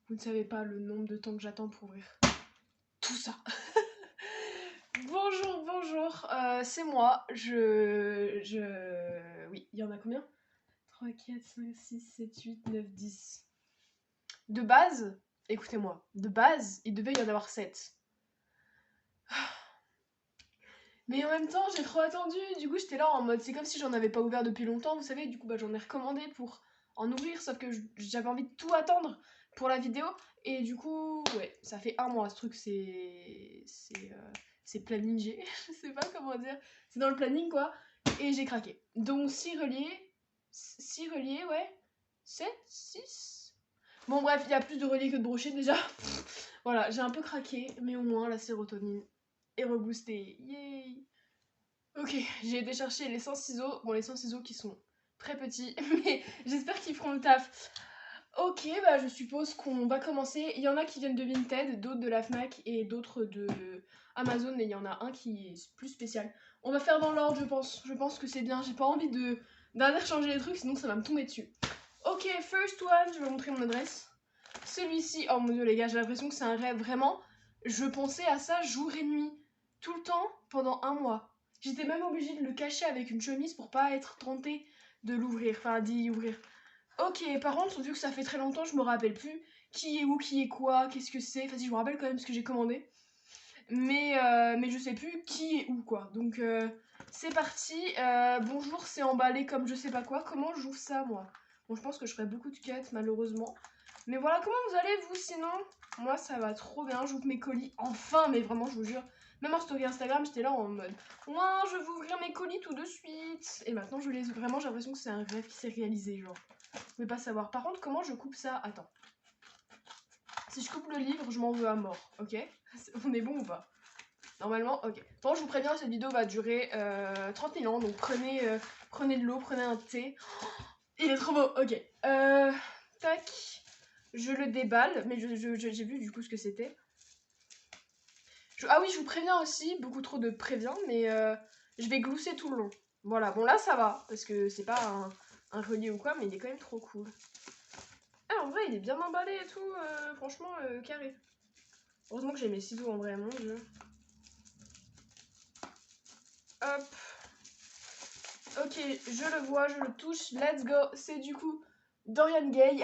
Vous ne savez pas le nombre de temps que j'attends pour ouvrir tout ça. Bonjour, bonjour, c'est moi, Oui, il y en a combien? 3, 4, 5, 6, 7, 8, 9, 10. De base, écoutez-moi, de base, il devait y en avoir 7. Mais en même temps, j'ai trop attendu, du coup j'étais là en mode, c'est comme si j'en avais pas ouvert depuis longtemps, vous savez, du coup j'en ai recommandé pour en ouvrir, sauf que j'avais envie de tout attendre pour la vidéo, et du coup, ouais, ça fait 1 mois, ce truc c'est planifié, je sais pas comment dire, c'est dans le planning quoi, et j'ai craqué. Donc 6 reliés, ouais, 7, 6... Bon bref, il y a plus de reliés que de brochets déjà. Voilà, j'ai un peu craqué, mais au moins la sérotonine est reboostée. Yay! Ok, j'ai été chercher les 100 ciseaux. Bon, les 100 ciseaux qui sont très petits, mais j'espère qu'ils feront le taf. Ok, bah je suppose qu'on va commencer. Il y en a qui viennent de Vinted, d'autres de la Fnac et d'autres de Amazon, et il y en a un qui est plus spécial. On va faire dans l'ordre, je pense. Je pense que c'est bien. J'ai pas envie d'aller changer les trucs, sinon ça va me tomber dessus. Ok, first one, je vais vous montrer mon adresse. Celui-ci, oh mon dieu les gars, j'ai l'impression que c'est un rêve, vraiment. Je pensais à ça jour et nuit, tout le temps, pendant 1 mois. J'étais même obligée de le cacher avec une chemise pour pas être tentée de l'ouvrir, enfin d'y ouvrir. Ok, par contre, vu que ça fait très longtemps, je me rappelle plus qui est où, qui est quoi, qu'est-ce que c'est. Enfin si, je me rappelle quand même ce que j'ai commandé. Mais je sais plus qui est où, quoi. Donc c'est parti. Bonjour, c'est emballé comme je sais pas quoi. Comment j'ouvre ça, moi? Bon, je pense que je ferai beaucoup de cuts, malheureusement. Mais voilà, comment vous allez, vous, sinon? Moi, ça va trop bien. J'ouvre mes colis. Enfin, mais vraiment, je vous jure. Même en story Instagram, j'étais là en mode ouah, je vais ouvrir mes colis tout de suite. Et maintenant, je les ouvre. Vraiment, j'ai l'impression que c'est un rêve qui s'est réalisé, genre. Vous pouvez pas savoir. Par contre, comment je coupe ça? Attends. Si je coupe le livre, je m'en veux à mort, ok? On est bon ou pas? Normalement, ok. Bon, je vous préviens, cette vidéo va durer 30 000 ans, donc prenez de l'eau, prenez un thé. Il est trop beau, ok. Tac. Je le déballe, mais j'ai vu du coup ce que c'était. Ah oui, je vous préviens aussi, beaucoup trop de préviens, mais je vais glousser tout le long. Voilà, bon là ça va, parce que c'est pas un relié ou quoi, mais il est quand même trop cool. Ah, en vrai, il est bien emballé et tout, franchement, carré. Heureusement que j'ai mes ciseaux en vrai, mon dieu. Hop. Ok, je le vois, je le touche, let's go. C'est du coup Dorian Gray.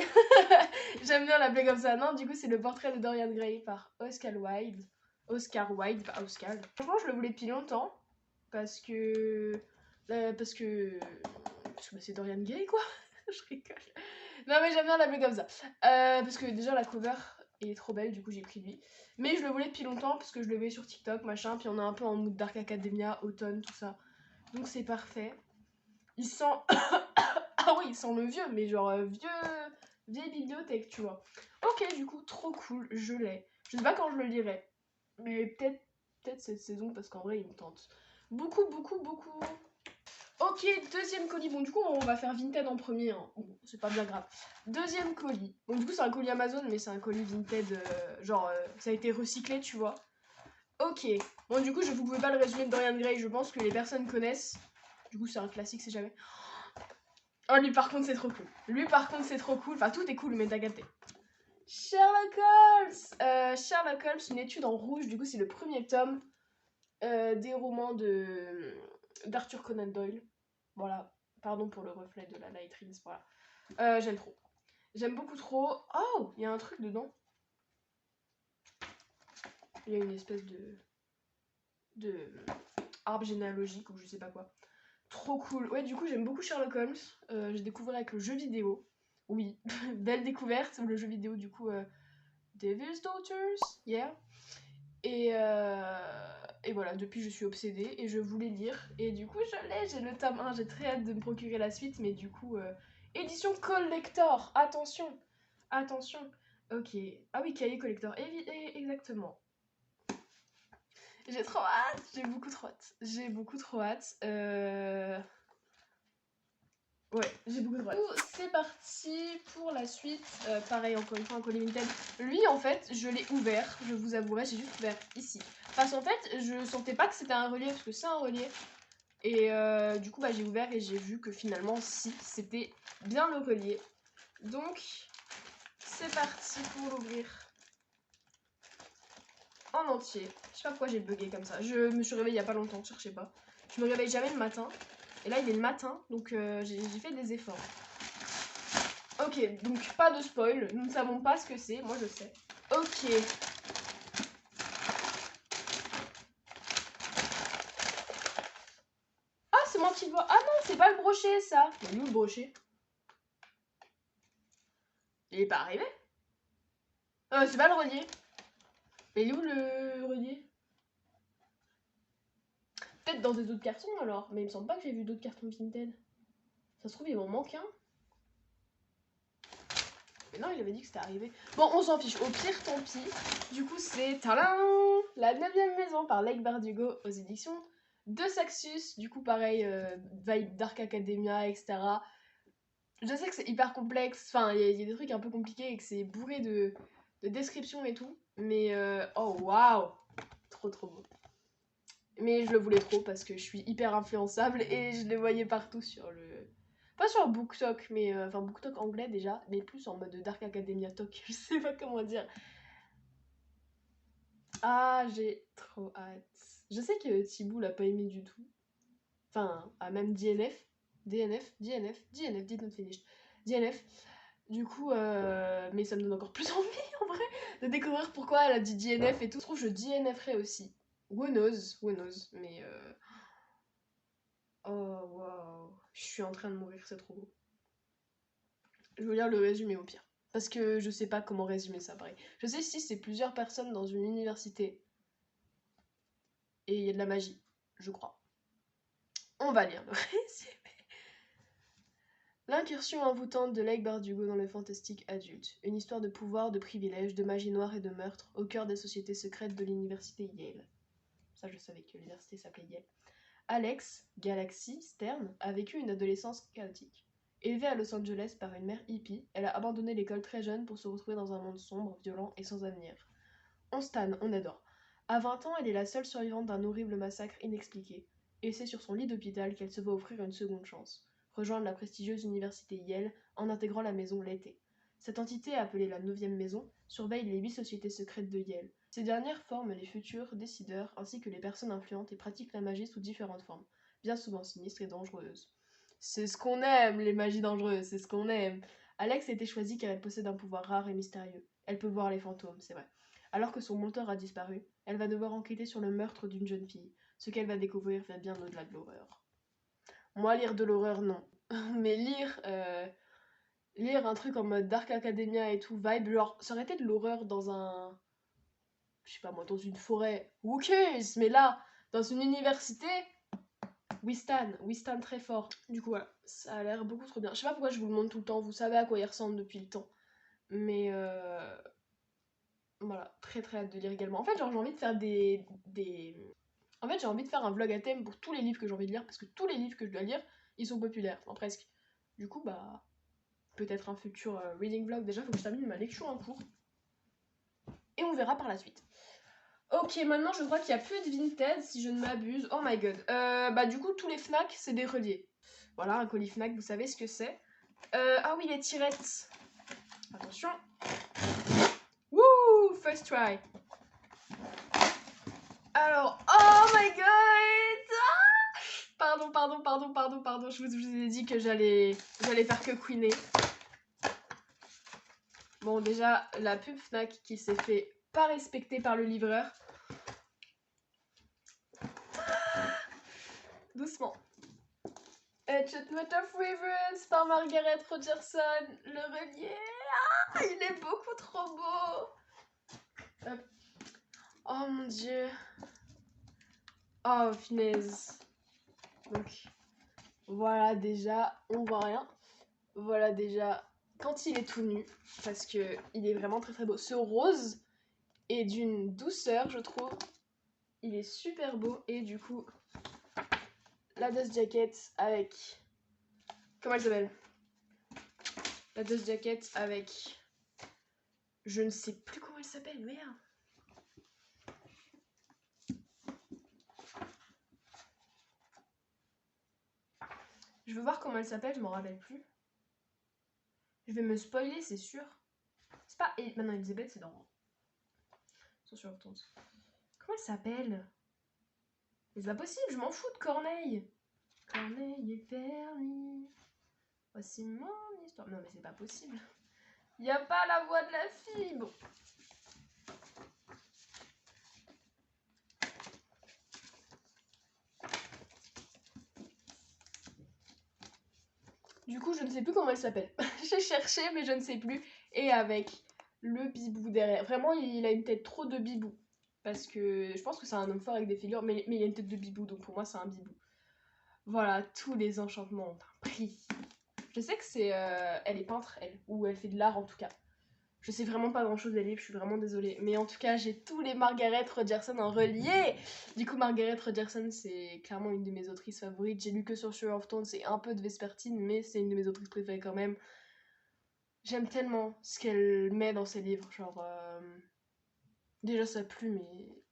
J'aime bien l'appeler comme ça. Non, du coup, c'est le portrait de Dorian Gray par Oscar Wilde. Oscar Wilde, pas Oscar. Franchement, je le voulais depuis longtemps. Parce que bah, c'est Dorian Gray, quoi. Je rigole. Non, mais j'aime bien l'appeler comme ça. Parce que déjà, la cover est trop belle, du coup, j'ai pris lui. Mais je le voulais depuis longtemps parce que je le voyais sur TikTok, machin. Puis on est un peu en mood Dark Academia, automne, tout ça. Donc c'est parfait. Il sent. Ah oui, il sent le vieux, mais genre vieille bibliothèque, tu vois. Ok, du coup, trop cool, je l'ai. Je sais pas quand je le lirai, mais peut-être cette saison, parce qu'en vrai, il me tente. Beaucoup, beaucoup, beaucoup. Ok, deuxième colis. Bon, du coup, on va faire Vinted en premier. Hein. Bon, c'est pas bien grave. Deuxième colis. Bon, du coup, c'est un colis Amazon, mais c'est un colis Vinted. Genre, ça a été recyclé, tu vois. Ok. Bon, du coup, vous pouvez pas le résumer de Dorian Gray. Je pense que les personnes connaissent. Du coup, c'est un classique, c'est jamais. Oh, lui, par contre, c'est trop cool. Lui, par contre, c'est trop cool. Enfin, tout est cool, mais t'as capté. Sherlock Holmes. Sherlock Holmes, une étude en rouge. Du coup, c'est le premier tome des romans d'Arthur Conan Doyle. Voilà. Pardon pour le reflet de la Night Rings. Voilà. J'aime trop. J'aime beaucoup trop. Oh, il y a un truc dedans. Il y a une espèce de arbre généalogique ou je sais pas quoi. Trop cool. Ouais, du coup, j'aime beaucoup Sherlock Holmes. J'ai découvert avec le jeu vidéo. Oui, belle découverte. Le jeu vidéo, du coup, Devil's Daughters. Yeah. Et voilà, depuis, je suis obsédée et je voulais lire. Et du coup, j'ai le tome 1. J'ai très hâte de me procurer la suite. Mais du coup, édition collector. Attention. Attention. Ok. Ah oui, cahier collector. Exactement. J'ai trop hâte. J'ai beaucoup trop hâte. J'ai beaucoup trop hâte. Ouais, j'ai beaucoup de hâte. C'est parti pour la suite. Pareil, encore une fois, un colis Vinted. Lui, en fait, je l'ai ouvert, je vous avouerai, j'ai juste ouvert ici. Parce qu'en fait, je sentais pas que c'était un relief, parce que c'est un relief. Et du coup, bah, j'ai ouvert et j'ai vu que finalement, si, c'était bien le relief. Donc, c'est parti pour l'ouvrir. En entier. Je sais pas pourquoi j'ai bugué comme ça. Je me suis réveillée il y a pas longtemps, cherchez pas. Je me réveille jamais le matin. Et là il est le matin, donc j'ai fait des efforts. Ok, donc pas de spoil. Nous ne savons pas ce que c'est, moi je sais. Ok. Ah, c'est moi qui le vois. Ah non, c'est pas le brochet ça. Mais où le brochet? Il est pas arrivé? C'est pas le relier. Mais il est où le relier? Peut-être dans des autres cartons alors. Mais il me semble pas que j'ai vu d'autres cartons Vinted. Ça se trouve, il m'en manque un. Mais non, il avait dit que c'était arrivé. Bon, on s'en fiche. Au pire, tant pis. Du coup, c'est tadam, La 9e maison par Lake Bardugo aux éditions de Saxus. Du coup, pareil, vibe Dark Academia, etc. Je sais que c'est hyper complexe. Enfin, il y a des trucs un peu compliqués et que c'est bourré de descriptions et tout. Mais, oh waouh! Trop trop beau. Mais je le voulais trop parce que je suis hyper influençable et je les voyais partout sur le... Pas sur BookTok, mais... Enfin, BookTok anglais déjà, mais plus en mode Dark Academia Talk, je sais pas comment dire. Ah, j'ai trop hâte. Je sais que Thibaut l'a pas aimé du tout. Enfin, même DNF. Did not finish. DNF. Du coup, mais ça me donne encore plus envie, en vrai, de découvrir pourquoi elle a dit DNF et tout. Je trouve que je DNFerai aussi. Who knows, mais... Oh, waouh. Je suis en train de mourir, c'est trop beau. Je vais lire le résumé au pire. Parce que je sais pas comment résumer ça, pareil. Je sais si c'est plusieurs personnes dans une université. Et il y a de la magie, je crois. On va lire le résumé. L'incursion envoûtante de Lake Bardugo dans le fantastique adulte. Une histoire de pouvoir, de privilèges, de magie noire et de meurtre au cœur des sociétés secrètes de l'université Yale. Ça, je savais que l'université s'appelait Yale. Alex, Galaxy Stern, a vécu une adolescence chaotique. Élevée à Los Angeles par une mère hippie, elle a abandonné l'école très jeune pour se retrouver dans un monde sombre, violent et sans avenir. On stan, on adore. À 20 ans, elle est la seule survivante d'un horrible massacre inexpliqué, et c'est sur son lit d'hôpital qu'elle se voit offrir une seconde chance. Rejoindre la prestigieuse université Yale en intégrant la maison l'été. Cette entité, appelée la 9e maison, surveille les 8 sociétés secrètes de Yale. Ces dernières forment les futurs décideurs ainsi que les personnes influentes et pratiquent la magie sous différentes formes, bien souvent sinistres et dangereuses. C'est ce qu'on aime, les magies dangereuses, c'est ce qu'on aime. Alex a été choisie car elle possède un pouvoir rare et mystérieux. Elle peut voir les fantômes, c'est vrai. Alors que son mentor a disparu, elle va devoir enquêter sur le meurtre d'une jeune fille. Ce qu'elle va découvrir va bien au-delà de l'horreur. Moi, lire de l'horreur, non. Mais lire un truc en mode Dark Academia et tout, vibe, genre, ça aurait été de l'horreur dans un... Je sais pas moi, dans une forêt, who cares? Mais là, dans une université, we stand très fort. Du coup, voilà, ça a l'air beaucoup trop bien. Je sais pas pourquoi je vous le montre tout le temps, vous savez à quoi il ressemble depuis le temps. Mais voilà, très très hâte de lire également. En fait, genre, j'ai envie de faire En fait, j'ai envie de faire un vlog à thème pour tous les livres que j'ai envie de lire, parce que tous les livres que je dois lire, ils sont populaires, enfin presque. Du coup, bah, peut-être un futur reading vlog. Déjà, faut que je termine ma lecture en cours. Et on verra par la suite. Ok, maintenant je crois qu'il n'y a plus de Vinted, si je ne m'abuse. Oh my god. Bah du coup, tous les Fnac, c'est des reliés. Voilà, un colis Fnac, vous savez ce que c'est. Ah oui, les tirettes. Attention. Wouh, first try. Alors, oh my god. Pardon. Je vous ai dit que j'allais faire que queener. Bon, déjà, la pub Fnac qui s'est fait pas respecter par le livreur. Doucement. Edgewater of Rivers par Margaret Rogerson. Le relier. Ah, il est beaucoup trop beau. Hop. Oh mon dieu. Oh, finesse. Donc, voilà déjà, on voit rien. Voilà déjà, quand il est tout nu, parce que il est vraiment très très beau. Ce rose est d'une douceur, je trouve. Il est super beau. Et du coup, la dust jacket avec... Comment elle s'appelle? La dust jacket avec... Je ne sais plus comment elle s'appelle, merde. Je veux voir comment elle s'appelle, je m'en rappelle plus. Je vais me spoiler, c'est sûr. C'est pas... Maintenant, Elisabeth, c'est dans... Attention, retourne. Comment elle s'appelle? Mais c'est pas possible, je m'en fous de Corneille. Corneille et Vernis. Voici mon histoire. Non, mais c'est pas possible. Y a pas la voix de la fille. Bon. Du coup, je ne sais plus comment elle s'appelle. J'ai cherché, mais je ne sais plus. Et avec le bibou derrière. Vraiment, il a une tête trop de bibou. Parce que je pense que c'est un homme fort avec des figures, mais il a une tête de bibou, donc pour moi, c'est un bibou. Voilà, tous les enchantements ont un prix. Je sais que c'est... elle est peintre, elle. Ou elle fait de l'art, en tout cas. Je sais vraiment pas grand chose des livres, je suis vraiment désolée. Mais en tout cas, j'ai tous les Margaret Rogerson en relié. Du coup, Margaret Rogerson, c'est clairement une de mes autrices favorites. J'ai lu que sur Show of Thorns, c'est un peu de Vespertine, mais c'est une de mes autrices préférées quand même. J'aime tellement ce qu'elle met dans ses livres. Genre, déjà sa plume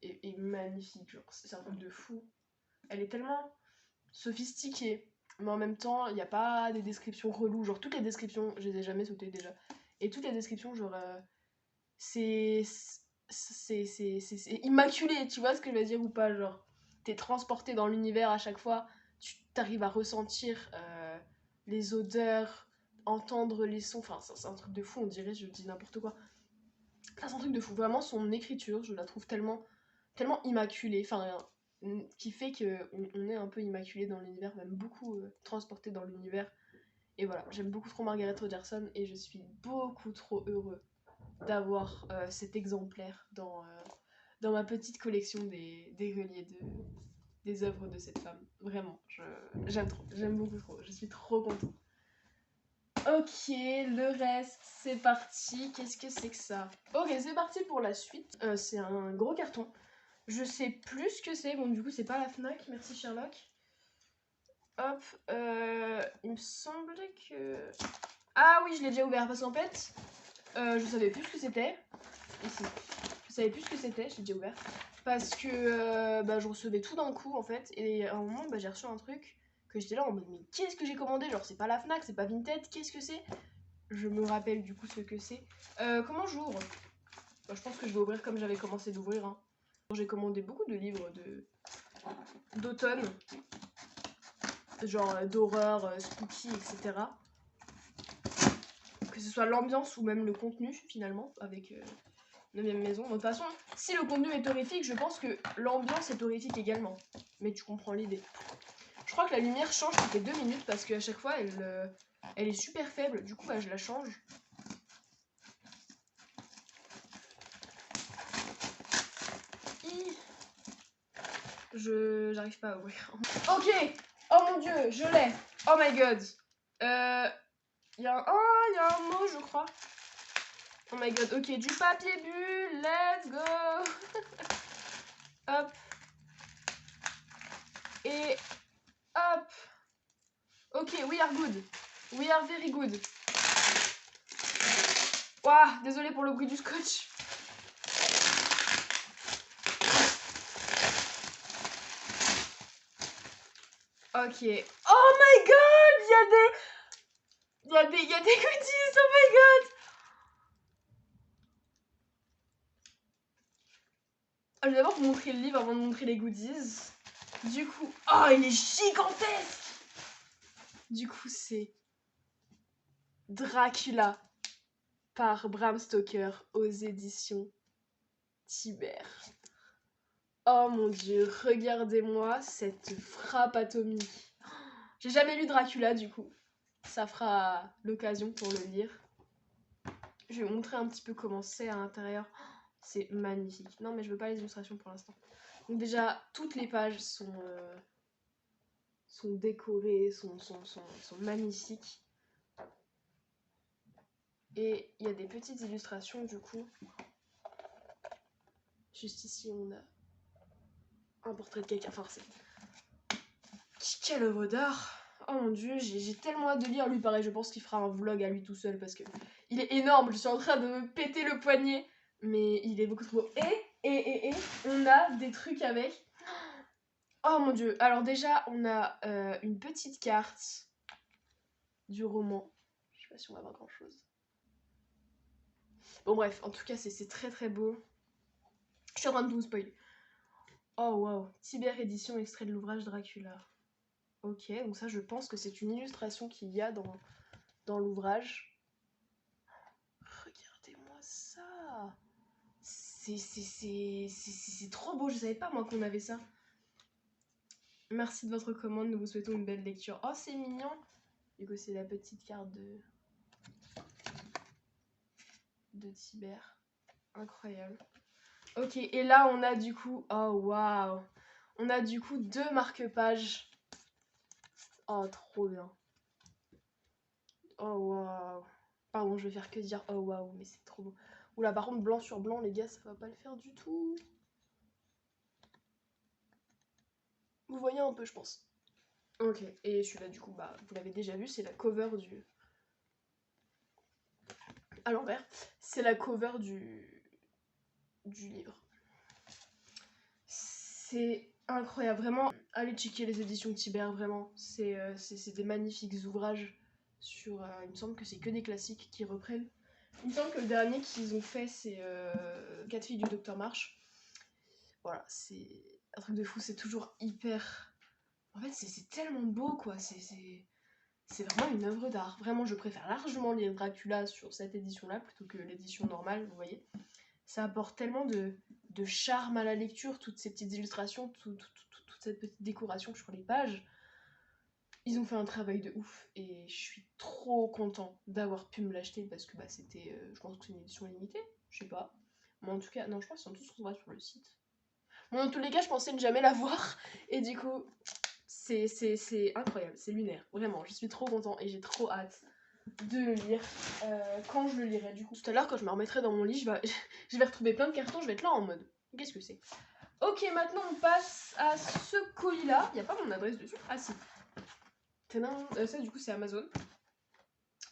est magnifique. Genre, c'est un truc de fou. Elle est tellement sophistiquée. Mais en même temps, il n'y a pas des descriptions reloues. Genre, toutes les descriptions, je les ai jamais sautées déjà. Et toutes les descriptions, genre... c'est immaculé, tu vois ce que je veux dire ou pas, genre t'es transporté dans l'univers à chaque fois, tu t'arrives à ressentir les odeurs, entendre les sons, enfin c'est un truc de fou, on dirait, je dis n'importe quoi. C'est un truc de fou, vraiment son écriture, je la trouve tellement immaculée, enfin qui fait qu'on est un peu immaculé dans l'univers, même beaucoup transporté dans l'univers. Et voilà, j'aime beaucoup trop Margaret Rogerson et je suis beaucoup trop heureux d'avoir cet exemplaire dans ma petite collection des reliés des œuvres de cette femme. Vraiment, j'aime trop, j'aime beaucoup trop, je suis trop contente. Ok, le reste, c'est parti. Qu'est-ce que c'est que ça? Ok, c'est parti pour la suite. C'est un gros carton. Je sais plus ce que c'est. Bon, du coup, c'est pas la Fnac. Merci Sherlock. Hop, il me semblait que... Ah oui, je l'ai déjà ouvert parce qu'en fait, je savais plus ce que c'était. Ici. Je savais plus ce que c'était, j'ai déjà ouvert. Parce que je recevais tout d'un coup en fait. Et à un moment, j'ai reçu un truc que j'étais là en mode, mais qu'est-ce que j'ai commandé? Genre, c'est pas la Fnac, c'est pas Vinted, qu'est-ce que c'est? Je me rappelle du coup ce que c'est. Comment j'ouvre? Je pense que je vais ouvrir comme j'avais commencé d'ouvrir. Hein. J'ai commandé beaucoup de livres d'automne. Genre d'horreur, spooky, etc. Que ce soit l'ambiance ou même le contenu finalement, avec 9ème maison. De toute façon, si le contenu est horrifique, je pense que l'ambiance est horrifique également. Mais tu comprends l'idée. Je crois que la lumière change toutes les 2 minutes parce qu'à chaque fois, elle est super faible. Du coup, je la change. J'arrive pas à ouvrir. Ok. Oh mon dieu, je l'ai. Oh my god. Il y a un mot, je crois. Oh my god. Ok, du papier bulle. Let's go. Hop. Et hop. Ok, we are good. We are very good. Ouah, désolé pour le bruit du scotch. Ok. Oh my god, il y a des goodies, oh my god. Je vais d'abord vous montrer le livre avant de montrer les goodies. Du coup, oh, il est gigantesque. Du coup, c'est Dracula par Bram Stoker aux éditions Tiber. Oh mon dieu, regardez-moi cette frappe atomique. J'ai jamais lu Dracula du coup. Ça fera l'occasion pour le lire. Je vais vous montrer un petit peu comment c'est à l'intérieur. C'est magnifique. Non mais je veux pas les illustrations pour l'instant. Donc déjà, toutes les pages sont décorées, sont magnifiques. Et il y a des petites illustrations du coup. Juste ici, on a un portrait de quelqu'un. Enfin, c'est... Quelle œuvre d'art! Oh mon dieu, j'ai tellement hâte de lire. Lui, pareil, je pense qu'il fera un vlog à lui tout seul parce que il est énorme. Je suis en train de me péter le poignet. Mais il est beaucoup trop beau. Et on a des trucs avec. Oh mon dieu. Alors déjà, on a une petite carte du roman. Je sais pas si on va voir grand chose. Bon bref, en tout cas c'est très très beau. Je suis en train de vous spoiler. Oh waouh, Tibère édition extrait de l'ouvrage Dracula. Ok, donc ça je pense que c'est une illustration qu'il y a dans l'ouvrage. Regardez-moi ça. C'est trop beau, je savais pas moi qu'on avait ça. Merci de votre commande, nous vous souhaitons une belle lecture. Oh c'est mignon. Du coup c'est la petite carte de Tibère. Incroyable. Ok, et là on a du coup... Oh waouh. On a du coup 2 marque-pages. Oh trop bien. Oh waouh. Pardon, je vais faire que dire oh waouh, mais c'est trop beau. Oula, par contre, blanc sur blanc, les gars, ça va pas le faire du tout. Vous voyez un peu, je pense. Ok, et celui-là, du coup, bah, vous l'avez déjà vu, c'est la cover du... À l'envers. C'est la cover du livre. C'est incroyable, vraiment. Allez checker les éditions Tibère, vraiment. C'est des magnifiques ouvrages sur... il me semble que c'est que des classiques qui reprennent. Il me semble que le dernier qu'ils ont fait, c'est 4 filles du Docteur March. Voilà, c'est un truc de fou, c'est toujours hyper... En fait, c'est tellement beau, quoi. C'est vraiment une œuvre d'art. Vraiment, je préfère largement lire Dracula sur cette édition-là plutôt que l'édition normale, vous voyez. Ça apporte tellement de charme à la lecture, toutes ces petites illustrations, toute cette petite décoration sur les pages. Ils ont fait un travail de ouf et je suis trop content d'avoir pu me l'acheter parce que bah, c'était, je pense que c'est une édition limitée, je sais pas. Mais en tout cas, non, je pense qu'ils sont tous retrouvés sur le site. Bon, dans tous les cas, je pensais ne jamais l'avoir et du coup, c'est incroyable, c'est lunaire, vraiment, je suis trop content et j'ai trop hâte de le lire quand je le lirai. Du coup, tout à l'heure, quand je me remettrai dans mon lit, je vais retrouver plein de cartons, je vais être là en mode qu'est-ce que c'est? Ok, maintenant on passe à ce colis là. Il n'y a pas mon adresse dessus. Ah si. Ça du coup c'est Amazon.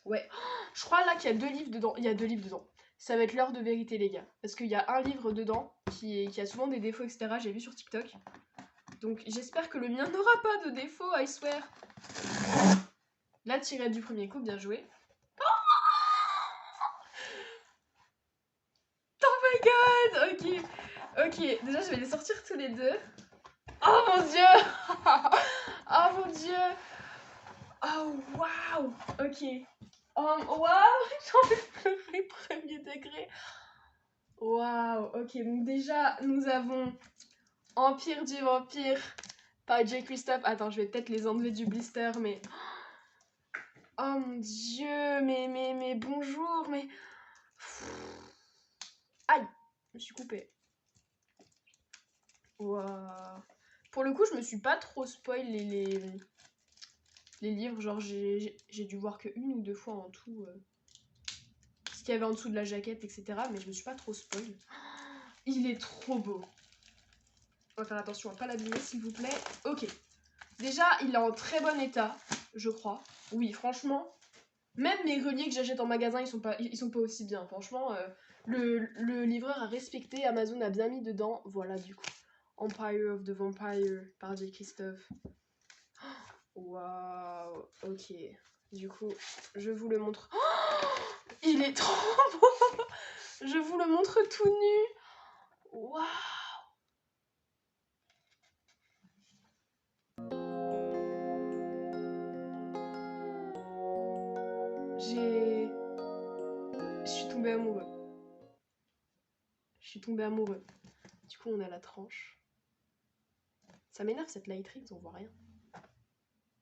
Ouais. Je crois là qu'il y a 2 livres dedans. Il y a 2 livres dedans. Ça va être l'heure de vérité les gars. Parce qu'il y a un livre dedans qui a souvent des défauts etc. J'ai vu sur TikTok. Donc j'espère que le mien n'aura pas de défauts, I swear. La tirette du premier coup, bien joué. Oh my god. Ok. Ok. Déjà je vais les sortir tous les deux. Oh mon dieu. Oh mon dieu. Oh waouh. Ok. Waouh. J'ai envie de pleurer premier degré. Waouh. Ok, donc déjà nous avons Empire du Vampire par J. Christophe. Attends, je vais peut-être les enlever du blister, mais... Oh mon dieu, mais bonjour, mais... Aïe, je me suis coupée. Waouh. Pour le coup, je me suis pas trop spoil les livres. Genre, j'ai dû voir que 1 ou 2 fois en tout ce qu'il y avait en dessous de la jaquette, etc. Mais je me suis pas trop spoil. Il est trop beau. On va faire attention à pas l'abîmer, s'il vous plaît. Ok. Déjà, il est en très bon état, je crois. Oui, franchement, même mes reliés que j'achète en magasin, ils sont pas aussi bien. Franchement, le livreur a respecté, Amazon a bien mis dedans. Voilà, du coup. Empire of the Vampire par J. Christophe. Waouh, ok. Du coup, je vous le montre. Oh, il est trop beau. Je vous le montre tout nu. Waouh. Je suis tombée amoureux. Je suis tombée amoureux. Du coup, on a la tranche. Ça m'énerve cette lightrix, on voit rien.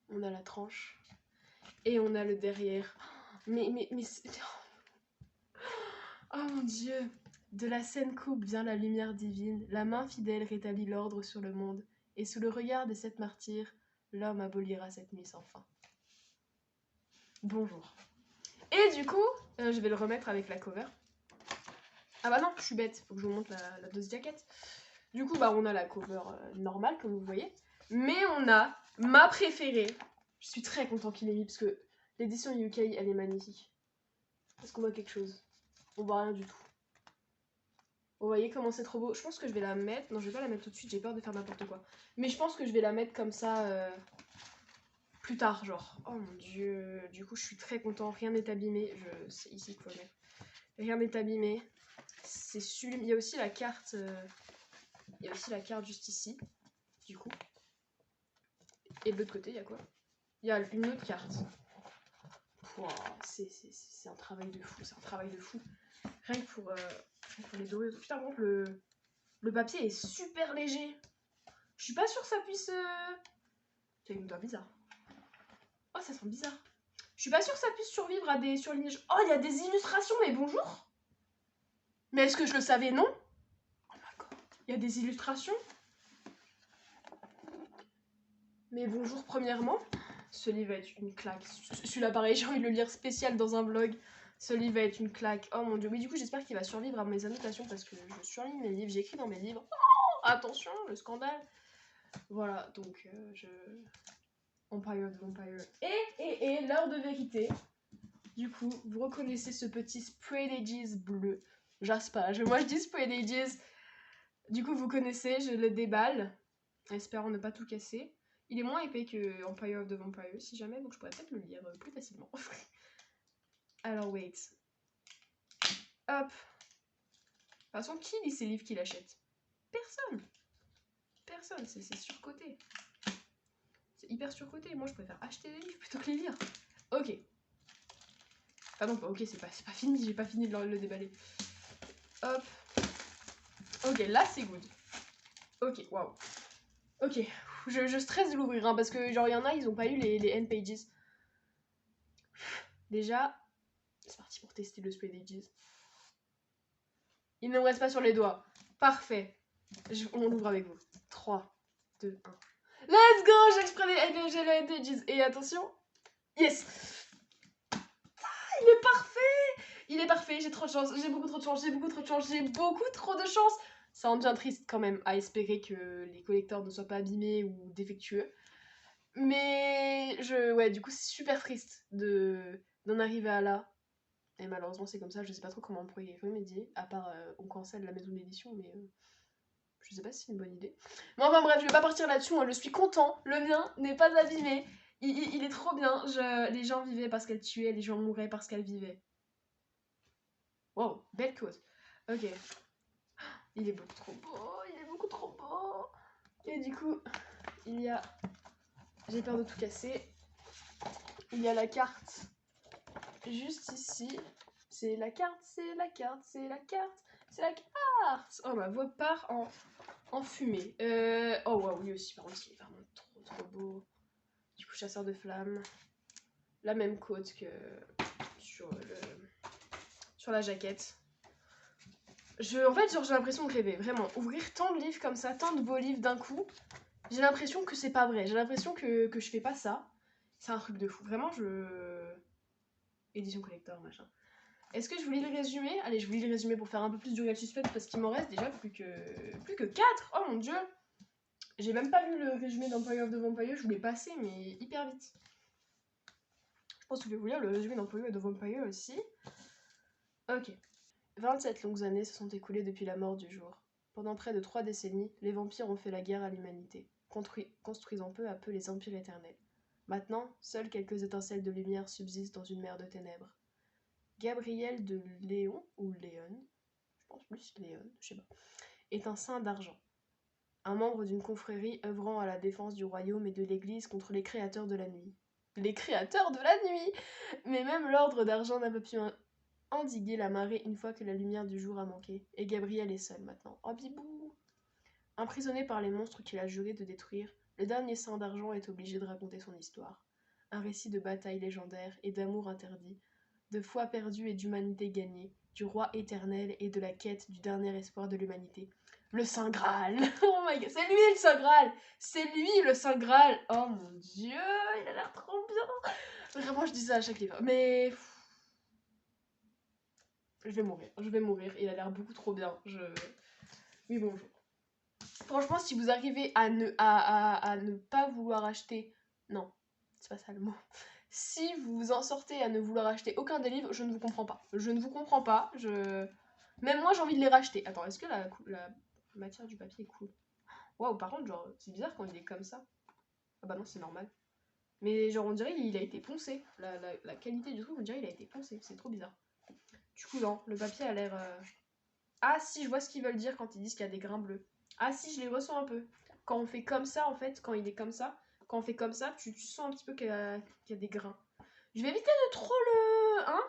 On a la tranche. Et on a le derrière. Mais oh mon dieu. De la scène coupe vient la lumière divine. La main fidèle rétablit l'ordre sur le monde. Et sous le regard de cette martyre, l'homme abolira cette nuit sans fin. Bonjour. Et du coup, je vais le remettre avec la cover. Ah bah non, je suis bête. Faut que je vous montre la deuxième jaquette. Du coup, bah on a la cover normale, comme vous voyez. Mais on a ma préférée. Je suis très contente qu'il ait mis, parce que l'édition UK, elle est magnifique. Est-ce qu'on voit quelque chose? On voit rien du tout. Vous voyez comment c'est trop beau? Je pense que je vais la mettre... Non, je vais pas la mettre tout de suite, j'ai peur de faire n'importe quoi. Mais je pense que je vais la mettre comme ça plus tard, genre. Oh mon dieu. Du coup, je suis très contente, rien n'est abîmé. C'est ici qu'il faut le mettre. Rien n'est abîmé. C'est sublime. Il y a aussi la carte. Il y a aussi la carte juste ici. Du coup. Et de l'autre côté, il y a quoi? Il y a une autre carte. Wow, c'est un travail de fou. C'est un travail de fou. Rien que pour les dorures. Putain, par contre, le papier est super léger. Je suis pas sûre que ça puisse. C'est une odeur bizarre. Oh, ça sent bizarre. Je suis pas sûre que ça puisse survivre à des surlignages. Oh, il y a des illustrations, mais bonjour. Mais est-ce que je le savais? Non. Oh my god. Il y a des illustrations. Mais bonjour, premièrement. Ce livre va être une claque. Celui-là, pareil, j'ai envie de le lire spécial dans un vlog. Ce livre va être une claque. Oh mon dieu. Oui, du coup, j'espère qu'il va survivre à mes annotations parce que je surligne mes livres. J'écris dans mes livres. Oh, attention, le scandale. Voilà, donc Empire of the Vampire. Et l'heure de vérité. Du coup, vous reconnaissez ce petit Spray Ages bleu. Jaspage. Moi, je dis Spray Ages. Du coup, vous connaissez, je le déballe. Espérant ne pas tout casser. Il est moins épais que Empire of the Vampire, si jamais, donc je pourrais peut-être le lire plus facilement. Alors, wait. Hop. De toute façon, qui lit ces livres qu'il achète? Personne. Personne, c'est surcoté. C'est hyper surcoté. Moi, je préfère acheter des livres plutôt que les lire. Ok. Ah non, ok, c'est pas fini, j'ai pas fini de le déballer. Hop. Ok, là, c'est good. Ok, waouh. Ok, je stresse de l'ouvrir, hein, parce que genre, il y en a, ils ont pas eu les end pages. Déjà, c'est parti pour tester le Spray Ages. Il ne me reste pas sur les doigts. Parfait. On l'ouvre avec vous. 3, 2, 1. Let's go! J'ai le end pages. Et attention. Yes! Il est parfait! Il est parfait, j'ai trop de chance, j'ai beaucoup trop de chance, j'ai beaucoup trop de chance, j'ai beaucoup trop de chance! Ça rend bien triste quand même à espérer que les collecteurs ne soient pas abîmés ou défectueux. Mais ouais, du coup c'est super triste d'en arriver à là. Et malheureusement c'est comme ça, je sais pas trop comment on pourrait y remédier, à part on cancelle la maison d'édition, mais je sais pas si c'est une bonne idée. Mais enfin bref, je vais pas partir là-dessus, moi je suis content, le mien n'est pas abîmé. Il est trop bien, les gens vivaient parce qu'elles tuaient, les gens mouraient parce qu'elles vivaient. Wow, belle cause. Ok. Il est beaucoup trop beau, il est beaucoup trop beau. Et du coup, il y a... J'ai peur de tout casser. Il y a la carte juste ici. C'est la carte, c'est la carte, c'est la carte, c'est la carte. Oh, ma voix part en fumée. Oh, waouh, lui aussi, par contre, il est vraiment trop beau. Du coup, chasseur de flammes. La même côte que sur la jaquette. En fait, j'ai l'impression de rêver, vraiment. Ouvrir tant de livres comme ça, tant de beaux livres d'un coup, j'ai l'impression que c'est pas vrai. J'ai l'impression que je fais pas ça. C'est un truc de fou. Vraiment, édition collector, machin. Est-ce que je vous lis le résumé? Allez, je vous lis le résumé pour faire un peu plus du réel suspense parce qu'il m'en reste déjà plus que 4. Oh mon dieu! J'ai même pas lu le résumé d'Empire of the Vampire, je voulais passer, mais hyper vite. Je pense que je vais vous lire le résumé d'Empire of the Vampire aussi. Ok. 27 longues années se sont écoulées depuis la mort du jour. Pendant près de 3 décennies, les vampires ont fait la guerre à l'humanité, construisant peu à peu les empires éternels. Maintenant, seules quelques étincelles de lumière subsistent dans une mer de ténèbres. Gabriel de Léon, ou Léon, je pense plus Léon, je sais pas, est un saint d'argent. Un membre d'une confrérie œuvrant à la défense du royaume et de l'église contre les créateurs de la nuit. Les créateurs de la nuit! Mais même l'ordre d'argent n'a pas pu endiguer la marée une fois que la lumière du jour a manqué, et Gabriel est seul maintenant. Oh bibou! Emprisonné par les monstres qu'il a juré de détruire, le dernier saint d'argent est obligé de raconter son histoire. Un récit de bataille légendaire et d'amour interdit, de foi perdue et d'humanité gagnée, du roi éternel et de la quête du dernier espoir de l'humanité. Le Saint Graal! Oh my god, c'est lui le Saint Graal! C'est lui le Saint Graal! Oh mon dieu, il a l'air trop bien! Vraiment, je dis ça à chaque livre. Mais... je vais mourir, il a l'air beaucoup trop bien. Oui, bonjour. Franchement, si vous arrivez à ne pas vouloir acheter... Non, c'est pas ça le mot. Si vous en sortez à ne vouloir acheter aucun des livres, je ne vous comprends pas. Je ne vous comprends pas. Même moi, j'ai envie de les racheter. Attends, est-ce que la matière du papier est cool? Waouh, par contre, genre, c'est bizarre quand il est comme ça. Ah bah non, c'est normal. Mais genre, on dirait qu'il a été poncé. La qualité du truc, on dirait qu'il a été poncé. C'est trop bizarre. Du coup, non, le papier a l'air... Ah si, je vois ce qu'ils veulent dire quand ils disent qu'il y a des grains bleus. Ah si, je les ressens un peu. Quand on fait comme ça, en fait, quand il est comme ça, quand on fait comme ça, tu sens un petit peu qu'il y a des grains. Je vais éviter de trop le... Hein?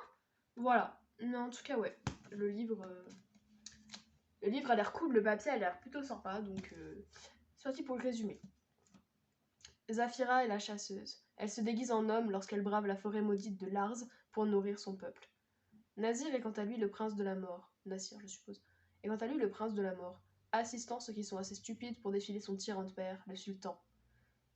Voilà. Mais en tout cas, ouais. Le livre a l'air cool, le papier a l'air plutôt sympa, donc c'est parti pour le résumé. Zafira est la chasseuse. Elle se déguise en homme lorsqu'elle brave la forêt maudite de Lars pour nourrir son peuple. Nazir est quant à lui le prince de la mort. Nassir, je suppose. Et quant à lui le prince de la mort, assistant ceux qui sont assez stupides pour défiler son tyran de père, le sultan.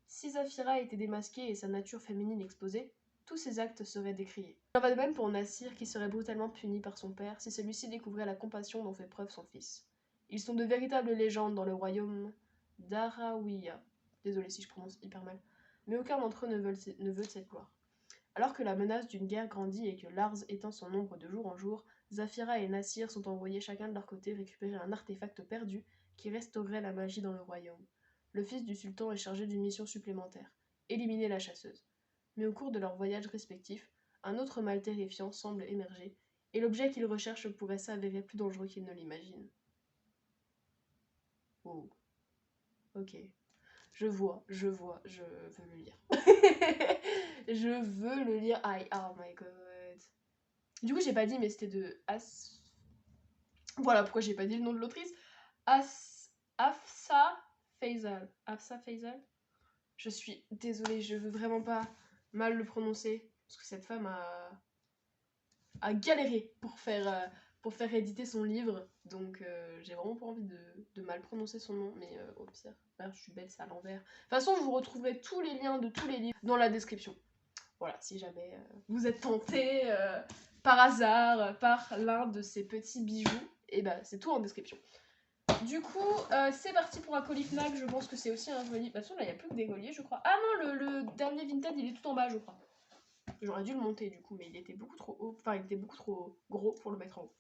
Si Zafira était démasquée et sa nature féminine exposée, tous ses actes seraient décriés. Il en va de même pour Nassir qui serait brutalement puni par son père si celui-ci découvrait la compassion dont fait preuve son fils. Ils sont de véritables légendes dans le royaume d'Arawiya. Désolée si je prononce hyper mal. Mais aucun d'entre eux ne veut de cette gloire. Alors que la menace d'une guerre grandit et que Lars étend son ombre de jour en jour, Zafira et Nassir sont envoyés chacun de leur côté récupérer un artefact perdu qui restaurerait la magie dans le royaume. Le fils du sultan est chargé d'une mission supplémentaire, éliminer la chasseuse. Mais au cours de leurs voyages respectifs, un autre mal terrifiant semble émerger, et l'objet qu'ils recherchent pourrait s'avérer plus dangereux qu'ils ne l'imaginent. Oh. Ok. Je veux le lire. Je veux le lire. Oh my god. Du coup, j'ai pas dit, mais c'était de Voilà pourquoi j'ai pas dit le nom de l'autrice. Afsa Faisal. Afsa Faisal. Je suis désolée, je veux vraiment pas mal le prononcer. Parce que cette femme a galéré pour faire éditer son livre. Donc j'ai vraiment pas envie de mal prononcer son nom. Mais au pire, là je suis bête, c'est à l'envers. De toute façon, je vous retrouverai tous les liens de tous les livres dans la description. Voilà, si jamais vous êtes tenté par hasard par l'un de ces petits bijoux, et ben c'est tout en description. Du coup, c'est parti pour un colis Fnac. Je pense que c'est aussi un colis. De toute façon, là, il n'y a plus que des reliés, je crois. Ah non, le dernier Vinted, il est tout en bas, je crois. J'aurais dû le monter, du coup, mais il était beaucoup trop haut. Enfin, il était beaucoup trop gros pour le mettre en haut.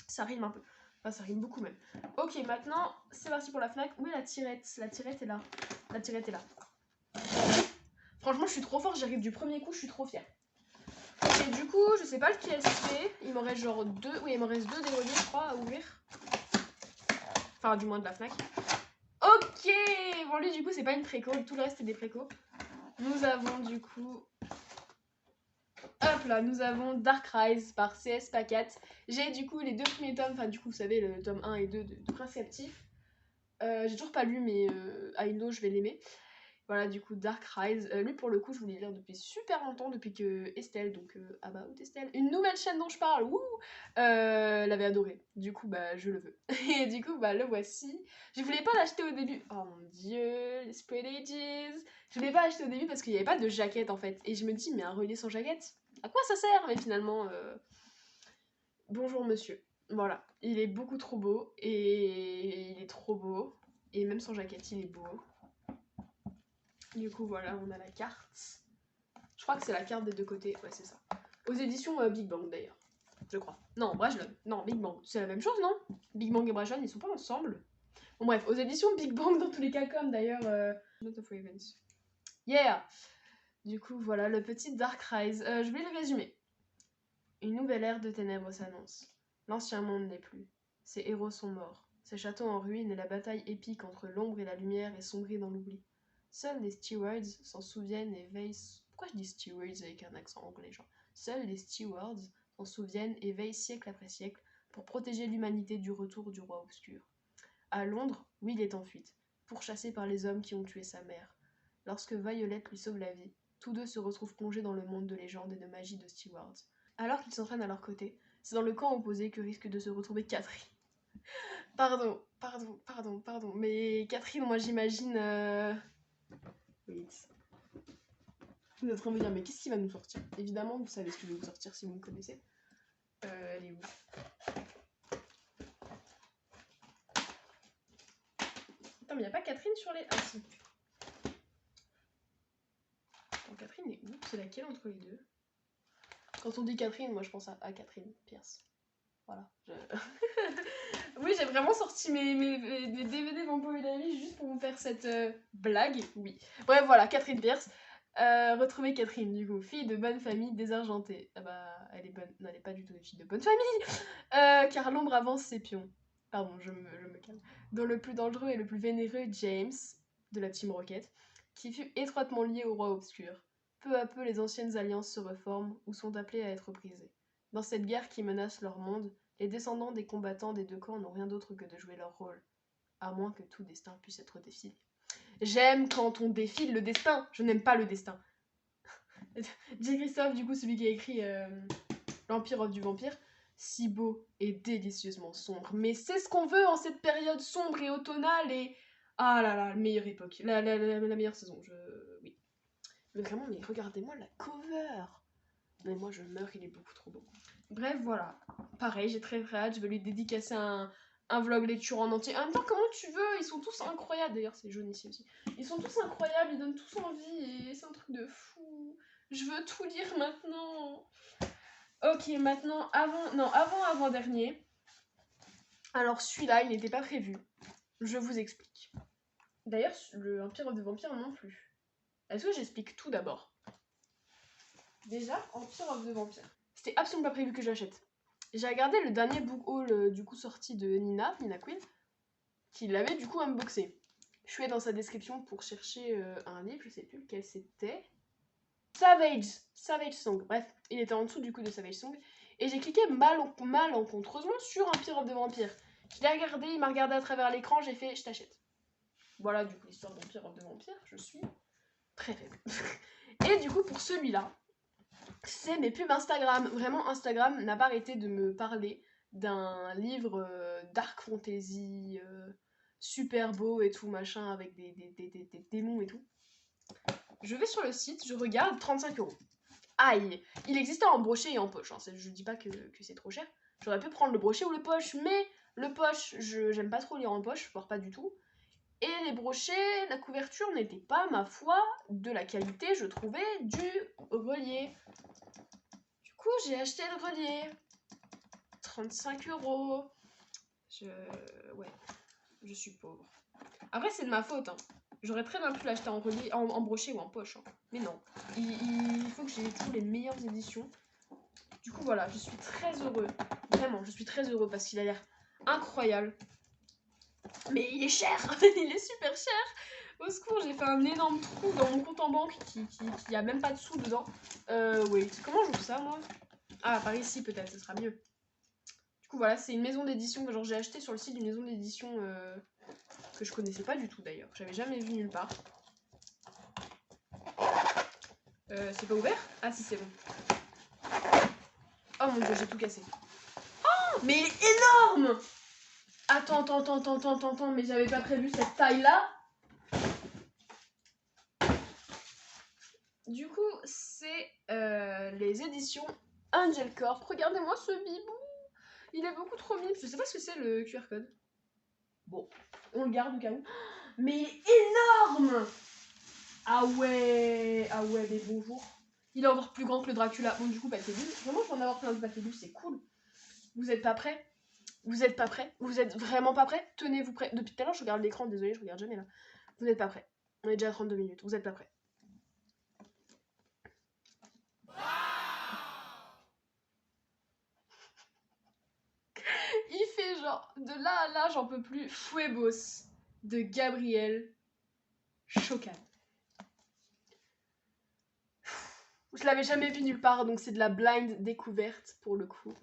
Ça rime un peu. Enfin, ça rime beaucoup même. Ok, maintenant, c'est parti pour la Fnac. Où est la tirette? La tirette est là. La tirette est là. Franchement, je suis trop forte. J'arrive du premier coup, je suis trop fière. Ok, du coup, je sais pas lequel c'est. Il m'en reste genre 2. Oui, il m'en reste 2 des reliés, je crois, à ouvrir. Enfin, du moins de la Fnac. Ok. Bon, lui, du coup, c'est pas une préco. Tout le reste, c'est des précos. Nous avons, du coup... Hop là, nous avons Dark Rise par CS Packet. J'ai, du coup, les 2 premiers tomes. Enfin, du coup, vous savez, le tome 1 et 2 de Prince Captif. J'ai toujours pas lu, mais Aindo, je vais l'aimer. Voilà, du coup, Dark Rise. Lui, pour le coup, je voulais lire depuis super longtemps, depuis que Estelle, donc About Estelle, une nouvelle chaîne dont je parle, l'avait adoré. Du coup, bah, je le veux. Et du coup, bah, le voici. Je voulais pas l'acheter au début. Oh mon dieu, les Spread Ages. Je voulais pas l'acheter au début parce qu'il y avait pas de jaquette, en fait. Et je me dis, mais un relié sans jaquette, à quoi ça sert? Mais finalement, bonjour monsieur. Voilà, il est beaucoup trop beau. Et il est trop beau. Et même sans jaquette, il est beau. Du coup, voilà, on a la carte. Je crois que c'est la carte des deux côtés. Ouais, c'est ça. Aux éditions Big Bang, d'ailleurs. Je crois. Non, Brajlon. Non, Big Bang. C'est la même chose, non? Big Bang et Brajlon, ils sont pas ensemble. Bon, bref, aux éditions Big Bang, dans tous les cas, comme d'ailleurs... Not of Ravens. Yeah! Du coup, voilà, le petit Dark Rise. Je vais le résumer. Une nouvelle ère de ténèbres s'annonce. L'ancien monde n'est plus. Ses héros sont morts. Ses châteaux en ruine et la bataille épique entre l'ombre et la lumière est sombrée dans l'oubli. Seuls les stewards s'en souviennent et veillent... Pourquoi je dis stewards avec un accent anglais, genre? Seuls les stewards s'en souviennent et veillent siècle après siècle pour protéger l'humanité du retour du roi obscur. À Londres, Will est en fuite, pourchassé par les hommes qui ont tué sa mère. Lorsque Violet lui sauve la vie, tous deux se retrouvent plongés dans le monde de légende et de magie de stewards. Alors qu'ils s'entraînent à leur côté, c'est dans le camp opposé que risque de se retrouver Catherine. Pardon, mais Catherine, moi j'imagine... Wait. Vous êtes en train de me dire, mais qu'est-ce qui va nous sortir? Évidemment, vous savez ce que je vais vous sortir si vous me connaissez. Elle est où? Attends, mais y a pas Catherine sur les... Ah si. Attends, Catherine est où? C'est laquelle entre les deux? Quand on dit Catherine, moi je pense à Catherine Pierce. Voilà. Oui, j'ai vraiment sorti mes DVD Vampire Diaries juste pour vous faire cette blague. Oui. Bref, voilà, Catherine Pierce. Retrouver Catherine, du coup, fille de bonne famille désargentée. Ah bah, elle est bonne. Non, elle est pas du tout une fille de bonne famille. Car l'ombre avance ses pions. Pardon, je me calme. Dont le plus dangereux et le plus vénéreux, James, de la Team Rocket, qui fut étroitement lié au roi obscur. Peu à peu, les anciennes alliances se reforment ou sont appelées à être brisées. Dans cette guerre qui menace leur monde, les descendants des combattants des deux camps n'ont rien d'autre que de jouer leur rôle. À moins que tout destin puisse être défilé. J'aime quand on défile le destin, je n'aime pas le destin. J. Christophe, du coup, celui qui a écrit L'Empire du Vampire, si beau et délicieusement sombre. Mais c'est ce qu'on veut en cette période sombre et automnale et... Ah là là, la meilleure époque, la meilleure saison, oui. Mais vraiment, mais regardez-moi la cover. Mais moi, je meurs, il est beaucoup trop beau. Bref, voilà. Pareil, j'ai très hâte, je vais lui dédicacer un vlog lecture en entier. En même temps, comment tu veux? Ils sont tous incroyables. D'ailleurs, c'est jaune ici aussi. Ils sont tous incroyables, ils donnent tous envie et c'est un truc de fou. Je veux tout lire maintenant. Ok, maintenant, avant-dernier. Alors, celui-là, il n'était pas prévu. Je vous explique. D'ailleurs, le Empire of the Vampire non plus. Est-ce que j'explique tout d'abord? Déjà, Empire of the Vampire. C'était absolument pas prévu que je l'achète. J'ai regardé le dernier book haul du coup sorti de Nina Queen, qui l'avait du coup unboxé. Je suis allée dans sa description pour chercher un livre, je sais plus lequel c'était. Savage Song. Bref, il était en dessous du coup de Savage Song. Et j'ai cliqué malencontreusement sur Empire of the Vampire. Je l'ai regardé, il m'a regardé à travers l'écran, j'ai fait je t'achète. Voilà du coup l'histoire d'Empire of the Vampire, je suis très faible. Et du coup pour celui-là, c'est mes pubs Instagram. Vraiment, Instagram n'a pas arrêté de me parler d'un livre dark fantasy, super beau et tout, machin, avec des démons et tout. Je vais sur le site, je regarde, 35€. Aïe, il existait en brochet et en poche. Hein. Je dis pas que c'est trop cher. J'aurais pu prendre le brochet ou le poche, mais le poche, j'aime pas trop lire en poche, voire pas du tout. Et les brochets, la couverture n'était pas, ma foi, de la qualité, je trouvais, du relié. Du coup, j'ai acheté le relié. 35€. Ouais, je suis pauvre. Après, c'est de ma faute. Hein. J'aurais très bien pu l'acheter en relié, en brochet ou en poche. Hein. Mais non. Il faut que j'ai toujours les meilleures éditions. Du coup, voilà, je suis très heureux. Vraiment, je suis très heureux parce qu'il a l'air incroyable. Mais il est cher. Il est super cher. Au secours, j'ai fait un énorme trou dans mon compte en banque qui a même pas de sous dedans. Oui. Comment j'ouvre ça, moi? Ah, par ici, peut-être, ce sera mieux. Du coup, voilà, c'est une maison d'édition que genre j'ai acheté sur le site d'une maison d'édition que je connaissais pas du tout d'ailleurs. J'avais jamais vu nulle part. C'est pas ouvert? Ah si, c'est bon. Oh mon dieu, j'ai tout cassé. Oh, mais il est énorme! Attends, mais j'avais pas prévu cette taille-là. Du coup, c'est les éditions Angel Corp. Regardez-moi ce bibou. Il est beaucoup trop mignon. Je sais pas ce que c'est le QR code. Bon, on le garde au cas où. Mais il est énorme! Ah ouais, mais bonjour. Il est encore plus grand que le Dracula. Bon, du coup, papier bulle. Vraiment, je peux en avoir plein de papier bulle, c'est cool. Vous êtes pas prêts? Vous êtes pas prêts? Vous êtes vraiment pas prêts? Tenez-vous prêts. Depuis tout à l'heure, je regarde l'écran, désolé, je regarde jamais là. Vous n'êtes pas prêts. On est déjà à 32 minutes, vous êtes pas prêts. Il fait genre, de là à là, j'en peux plus. Fuebos de Gabriel Chocan. Je l'avais jamais vu nulle part, donc c'est de la blind découverte pour le coup.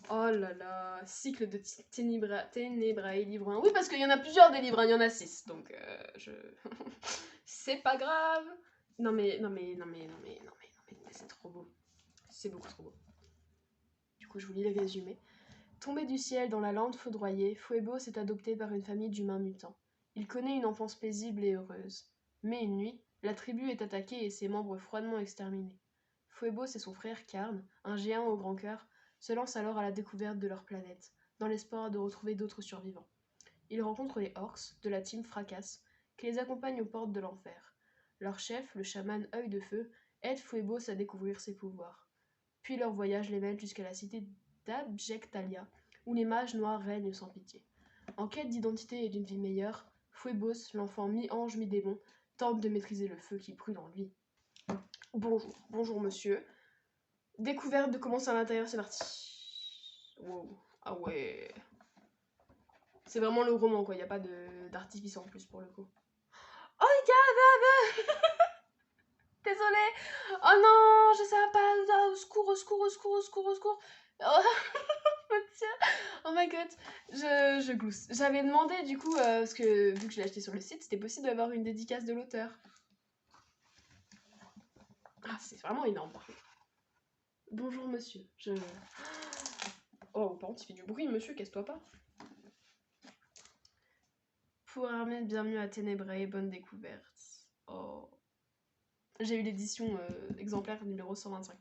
Oh là là, cycle de Ténébrae, livre 1. Oui, parce qu'il y en a plusieurs des livres, hein, il y en a 6, donc c'est pas grave. Non mais, c'est trop beau. C'est beaucoup trop beau. Du coup, je vous lis le résumé. Tombé du ciel dans la lande foudroyée, Fuebos est adopté par une famille d'humains mutants. Il connaît une enfance paisible et heureuse. Mais une nuit, la tribu est attaquée et ses membres froidement exterminés. Fuebos et son frère Karn, un géant au grand cœur, se lancent alors à la découverte de leur planète, dans l'espoir de retrouver d'autres survivants. Ils rencontrent les Orcs, de la team Fracas, qui les accompagnent aux portes de l'enfer. Leur chef, le chaman Œil de Feu, aide Fuebos à découvrir ses pouvoirs. Puis leur voyage les mène jusqu'à la cité d'Abjectalia, où les mages noirs règnent sans pitié. En quête d'identité et d'une vie meilleure, Fuebos, l'enfant mi-ange mi-démon, tente de maîtriser le feu qui brûle en lui. Bonjour, bonjour monsieur. Découverte de comment c'est à l'intérieur, c'est parti. Wow. Ah ouais. C'est vraiment le roman, quoi. Il n'y a pas d'artifice en plus, pour le coup. Oh, les gars, désolée. Oh non, je sais pas. Au secours, au secours, au secours, au secours, au secours. Oh, oh my god. Je glousse. J'avais demandé, du coup, parce que vu que je l'ai acheté sur le site, c'était possible d'avoir une dédicace de l'auteur. Ah, c'est vraiment énorme, par contre. Bonjour, monsieur. Oh, par contre, il fait du bruit, monsieur, casse-toi pas. Pour Armée, bienvenue à Ténébrae, bonne découverte. Oh. J'ai eu l'édition exemplaire numéro 125.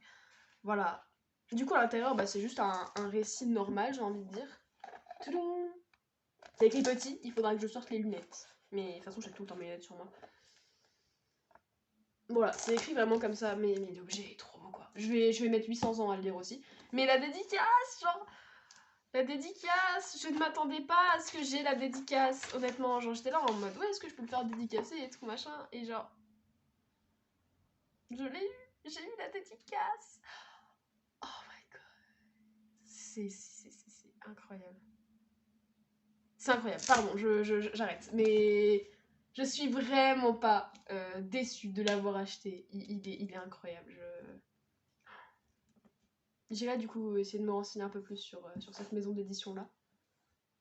Voilà. Du coup, à l'intérieur, bah, c'est juste un récit normal, j'ai envie de dire. Toudoum. C'est écrit petit, il faudra que je sorte les lunettes. Mais de toute façon, j'ai tout le temps mes lunettes sur moi. Voilà, c'est écrit vraiment comme ça, mais l'objet est trop beau, quoi. Je vais mettre 800 ans à le lire aussi. Mais la dédicace, genre... La dédicace, je ne m'attendais pas à ce que j'ai la dédicace, honnêtement. Genre, j'étais là en mode, ouais, est-ce que je peux le faire dédicacer et tout, machin. Et genre... Je l'ai eu, j'ai eu la dédicace. Oh my god. C'est incroyable. C'est incroyable, pardon, j'arrête. Mais je suis vraiment pas déçue de l'avoir acheté. Il est incroyable. J'irai du coup essayer de me renseigner un peu plus sur cette maison d'édition là.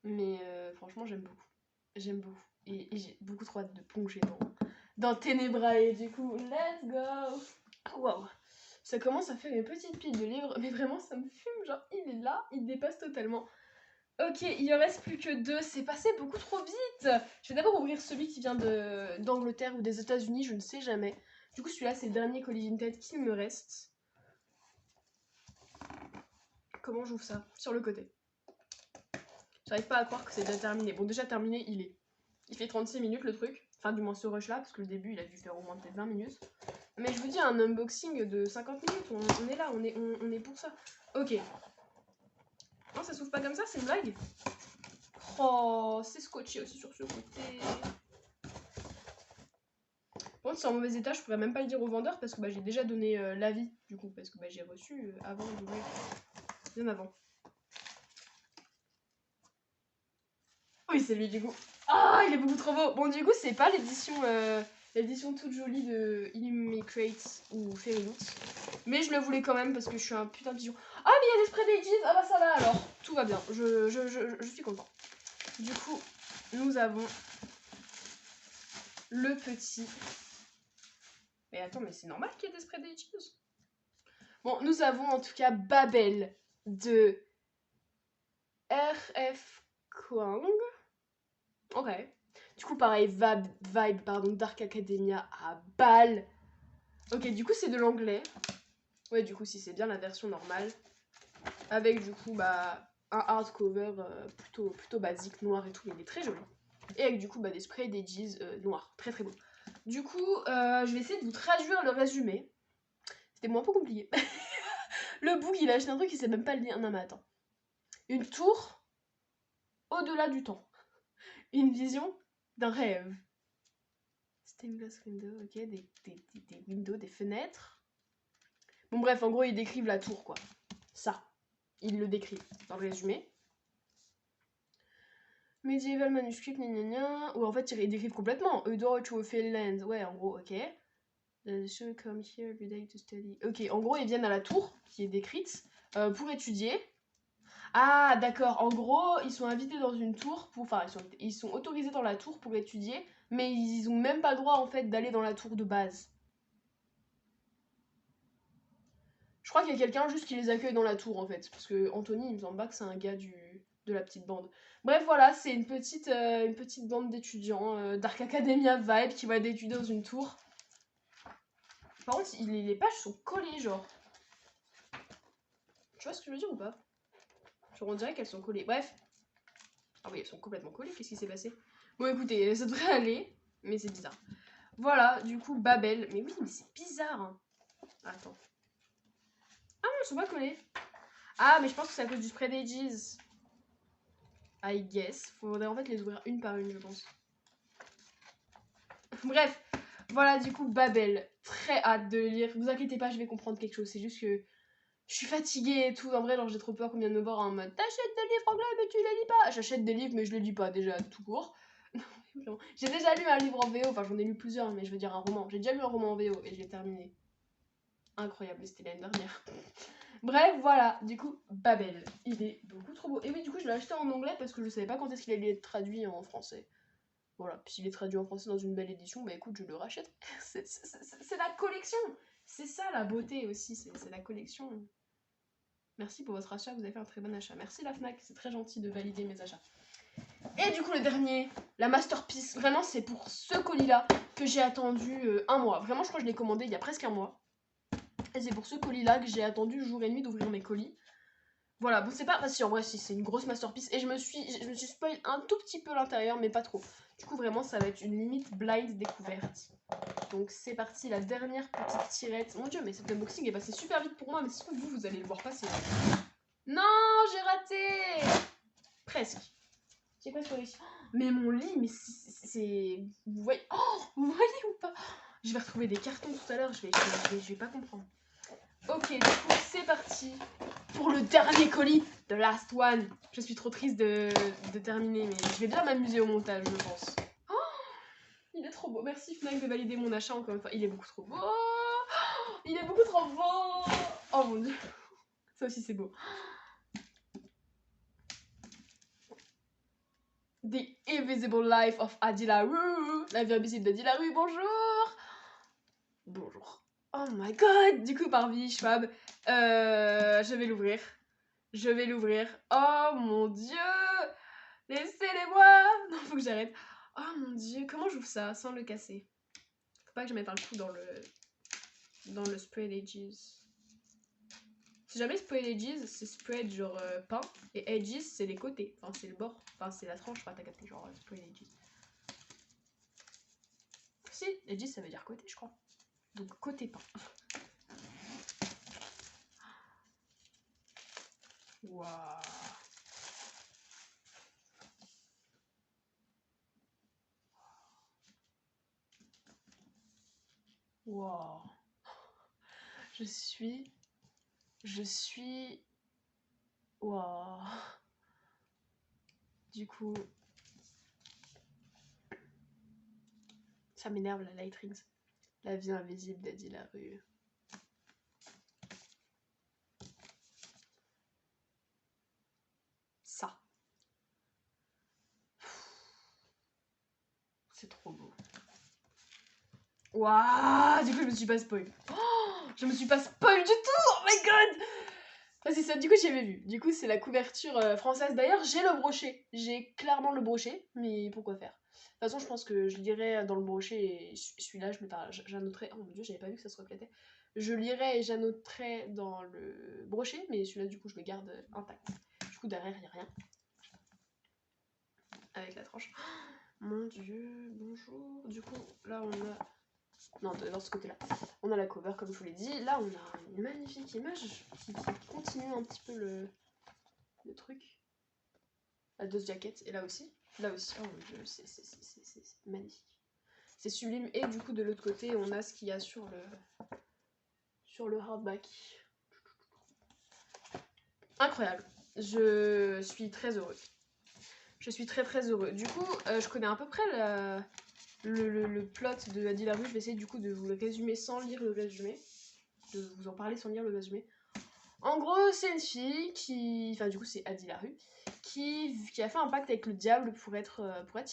Mais franchement, j'aime beaucoup. J'aime beaucoup. Et j'ai beaucoup trop hâte de plonger dans Ténébrae. Du coup, let's go! Waouh! Ça commence à faire une petite pile de livres, mais vraiment ça me fume, genre il est là, il dépasse totalement. Ok, il en reste plus que 2, c'est passé beaucoup trop vite. Je vais d'abord ouvrir celui qui vient d'Angleterre ou des États-Unis, je ne sais jamais. Du coup celui-là c'est le dernier colis Vinted qu'il me reste. Comment j'ouvre ça? Sur le côté. J'arrive pas à croire que c'est déjà terminé. Bon déjà terminé il est. Il fait 36 minutes le truc. Enfin du moins ce rush là, parce que le début il a dû faire au moins peut-être 20 minutes. Mais je vous dis un unboxing de 50 minutes, on est là, on est pour ça. Ok. Non, ça s'ouvre pas comme ça, c'est une blague. Oh, c'est scotché aussi sur ce côté. Par contre, c'est en mauvais état, je pourrais même pas le dire au vendeur parce que bah, j'ai déjà donné l'avis, du coup, parce que bah, j'ai reçu avant d'ouvrir. Bien avant. Oui, c'est lui, du coup. Ah, il est beaucoup trop beau. Bon, du coup, c'est pas l'édition toute jolie de Illumicrate ou Fairy Loot. Mais je le voulais quand même parce que je suis un putain de pigeon. Ah, mais il y a des sprays d'Aegis. Ah bah ça va alors. Tout va bien. Je suis content. Du coup, nous avons le petit... Mais attends, mais c'est normal qu'il y ait des sprays d'Aegis. Bon, nous avons en tout cas Babel de RF Kwang. Ok. Du coup, pareil, Vibe, pardon, Dark Academia à balle. Ok, du coup, c'est de l'anglais. Ouais, du coup, si c'est bien la version normale. Avec, du coup, bah, un hardcover plutôt basique, noir et tout, mais il est très joli. Et avec, du coup, bah, des sprays d'Aegis noirs. Très, très beau. Du coup, je vais essayer de vous traduire le résumé. C'était un peu compliqué. Le book, il a acheté un truc, il sait même pas le lire. Non, mais attends. Une tour au-delà du temps. Une vision d'un rêve. Stained glass window, ok, des windows, des fenêtres. Bon bref, en gros, ils décrivent la tour, quoi. Ça, ils le décrivent dans le résumé. Medieval manuscript, gna. Ou en fait, ils décrivent complètement. A door to a fairy land. Ouais, en gros, ok. The should come here every day to study. Ok, en gros, ils viennent à la tour, qui est décrite, pour étudier. Ah, d'accord. En gros, ils sont invités dans une tour pour... Enfin, ils sont autorisés dans la tour pour étudier, mais ils ont même pas le droit, en fait, d'aller dans la tour de base. Je crois qu'il y a quelqu'un juste qui les accueille dans la tour, en fait. Parce que Anthony, il me semble pas que c'est un gars de la petite bande. Bref, voilà, c'est une petite bande d'étudiants Dark Academia vibe qui va d'étudier dans une tour. Par contre, les pages sont collées, genre. Tu vois ce que je veux dire ou pas? Genre, on dirait qu'elles sont collées. Bref. Ah oui, elles sont complètement collées. Qu'est-ce qui s'est passé? Bon, écoutez, ça devrait aller. Mais c'est bizarre. Voilà, du coup, Babel. Mais oui, mais c'est bizarre. Hein. Attends. Ah non, elles sont pas collées. Ah, mais je pense que c'est à cause du spray d'Aegis. I guess. Faudrait en fait les ouvrir une par une, je pense. Bref. Voilà, du coup, Babel. Très hâte de le lire. Vous inquiétez pas, je vais comprendre quelque chose. C'est juste que je suis fatiguée et tout. En vrai, genre, j'ai trop peur qu'on vienne me voir en mode t'achètes des livres anglais, mais tu les lis pas. J'achète des livres, mais je les lis pas déjà, tout court. J'ai déjà lu un livre en VO. Enfin, j'en ai lu plusieurs, mais je veux dire un roman. J'ai déjà lu un roman en VO et je l'ai terminé. Incroyable, c'était l'année dernière. Bref, voilà, du coup, Babel. Il est beaucoup trop beau. Et oui, du coup, je l'ai acheté en anglais parce que je savais pas quand est-ce qu'il allait être traduit en français. Voilà, puis s'il est traduit en français dans une belle édition, bah écoute, je le rachète. C'est la collection. C'est ça la beauté aussi, c'est la collection. Merci pour votre achat, vous avez fait un très bon achat. Merci la FNAC, c'est très gentil de valider mes achats. Et du coup, le dernier, la masterpiece. Vraiment, c'est pour ce colis-là que j'ai attendu un mois. Vraiment, je crois que je l'ai commandé il y a presque un mois. Et c'est pour ce colis-là que j'ai attendu jour et nuit d'ouvrir mes colis. Voilà, bon c'est pas facile en vrai, si c'est une grosse masterpiece. Et je me suis spoil un tout petit peu l'intérieur, mais pas trop. Du coup vraiment ça va être une limite blind découverte. Donc c'est parti, la dernière petite tirette. Mon dieu, mais cet unboxing est passé super vite pour moi, mais si vous allez le voir passer. Non, j'ai raté. Presque. C'est quoi sur les... Mais mon lit, mais c'est... Vous voyez... Oh, vous voyez ou pas? Je vais retrouver des cartons tout à l'heure, je vais pas comprendre. Ok, du coup, c'est parti pour le dernier colis, the last one. Je suis trop triste de terminer, mais je vais bien m'amuser au montage, je pense. Oh, il est trop beau. Merci Fnac de valider mon achat encore une fois. Il est beaucoup trop beau. Oh, il est beaucoup trop beau. Oh mon dieu. Ça aussi, c'est beau. The Invisible Life of Adila Rue. La vie invisible d'Adila Rue, bonjour. Bonjour. Oh my god. Du coup, par vie, Schwab, je vais l'ouvrir. Je vais l'ouvrir. Oh mon dieu! Laissez-les-moi! Non, faut que j'arrête. Oh mon dieu, comment j'ouvre ça sans le casser? Faut pas que je mette un coup dans le spread edges. Si jamais spread edges, c'est spread genre peint. Et edges, c'est les côtés. Enfin, c'est le bord. Enfin, c'est la tranche. Enfin, t'as capté, genre spread edges. Si, edges, ça veut dire côté, je crois. Donc, côté peint. Waouh! Waouh! Je suis... Waouh! Du coup... Ça m'énerve la Light Rings. La vie invisible d'Adila Rue. Ça. C'est trop beau. Waouh! Du coup, je me suis pas spoil. Oh, je me suis pas spoil du tout! Oh my god! Ah, c'est ça, du coup, j'avais vu. Du coup, c'est la couverture française. D'ailleurs, j'ai le brochet. J'ai clairement le brochet, mais pourquoi faire? De toute façon, je pense que je lirai dans le brochet et celui-là, j'annoterai. Oh mon dieu, j'avais pas vu que ça se reflétait. Je lirai et j'annoterai dans le brochet, mais celui-là, du coup, je le garde intact. Du coup, derrière, il n'y a rien. Avec la tranche. Mon dieu, bonjour. Du coup, là, on a... Non, dans ce côté-là. On a la cover, comme je vous l'ai dit. Là, on a une magnifique image qui continue un petit peu le truc. La Dust Jacket. Et là aussi. Là aussi. Oh mon dieu, c'est magnifique. C'est sublime. Et du coup, de l'autre côté, on a ce qu'il y a sur le hardback. Incroyable. Je suis très heureux. Je suis très très heureux. Du coup, je connais à peu près le plot de Adila Rue. Je vais essayer du coup de vous le résumer sans lire le résumé. De vous en parler sans lire le résumé. En gros, c'est une fille qui... Enfin, du coup, c'est Adila Rue. Qui a fait un pacte avec le diable pour être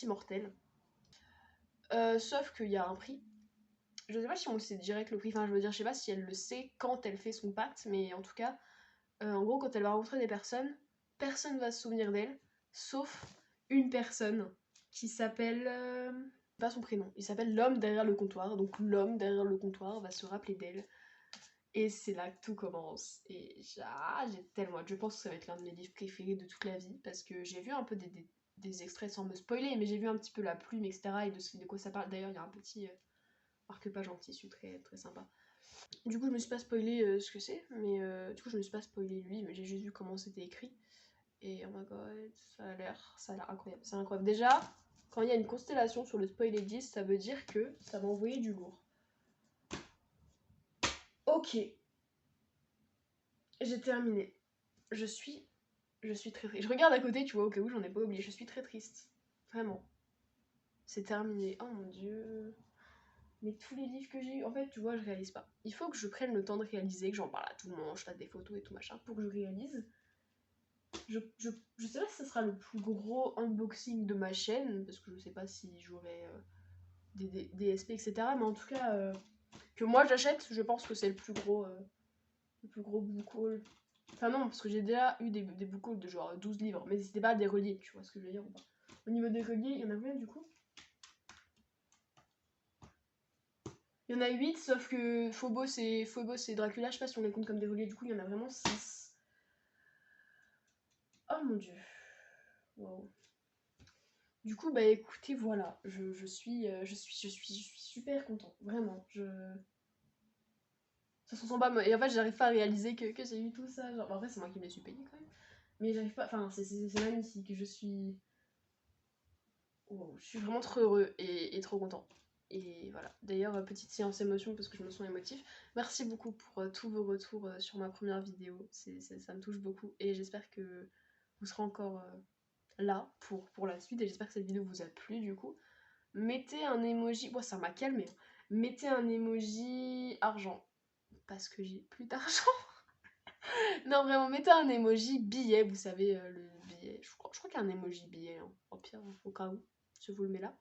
immortelle. Sauf qu'il y a un prix. Je sais pas si on le sait direct le prix. Enfin, je veux dire, je sais pas si elle le sait quand elle fait son pacte. Mais en tout cas, en gros, quand elle va rencontrer des personnes, personne va se souvenir d'elle. Sauf une personne qui s'appelle... pas son prénom. Il s'appelle l'homme derrière le comptoir. Donc l'homme derrière le comptoir va se rappeler d'elle. Et c'est là que tout commence. Et j'ai tellement hâte. Je pense que ça va être l'un de mes livres préférés de toute la vie. Parce que j'ai vu un peu des extraits sans me spoiler. Mais j'ai vu un petit peu la plume, etc. Et de quoi ça parle. D'ailleurs, il y a un petit marque-page en tissu très, très sympa. Du coup, je me suis pas spoilé ce que c'est. Mais du coup, je me suis pas spoilé lui. Mais j'ai juste vu comment c'était écrit. Et oh my god, ça a l'air incroyable. C'est incroyable. Déjà, Quand il y a une constellation sur le spoiler 10, ça veut dire que ça va envoyer du lourd. Ok. J'ai terminé. Je suis très triste. Je regarde à côté, tu vois, au cas où j'en ai pas oublié. Je suis très triste. Vraiment. C'est terminé. Oh mon dieu. Mais tous les livres que j'ai eu, en fait, tu vois, je réalise pas. Il faut que je prenne le temps de réaliser, que j'en parle à tout le monde, je fasse des photos et tout machin, pour que je réalise. Je sais pas si ce sera le plus gros unboxing de ma chaîne, parce que je sais pas si j'aurai des SP, etc. Mais en tout cas, que moi j'achète, je pense que c'est le plus gros book haul. Enfin non, parce que j'ai déjà eu des book hauls de genre 12 livres, mais c'était pas des reliés, tu vois ce que je veux dire ou pas. Au niveau des reliés, il y en a combien du coup? Il y en a 8, sauf que Phobos et Dracula, je sais pas si on les compte comme des reliés, du coup il y en a vraiment 6. Oh mon dieu. Wow. Du coup, bah écoutez, voilà, je suis super content, vraiment. Ça se ressent pas, et en fait, j'arrive pas à réaliser que j'ai eu tout ça. Genre, en vrai, c'est moi qui me les suis payé quand même. Mais j'arrive pas, enfin, c'est magnifique. Wow, je suis vraiment trop heureux et trop content. Et voilà. D'ailleurs, petite séance émotion parce que je me sens émotif. Merci beaucoup pour tous vos retours sur ma première vidéo. Ça me touche beaucoup et j'espère que vous serez encore là pour la suite et j'espère que cette vidéo vous a plu du coup. Mettez un emoji, bon ça m'a calmé, hein. Mettez un emoji argent parce que j'ai plus d'argent. Non vraiment, mettez un emoji billet, vous savez le billet, je crois qu'il y a un emoji billet, hein. Au pire, au cas où, je vous le mets là.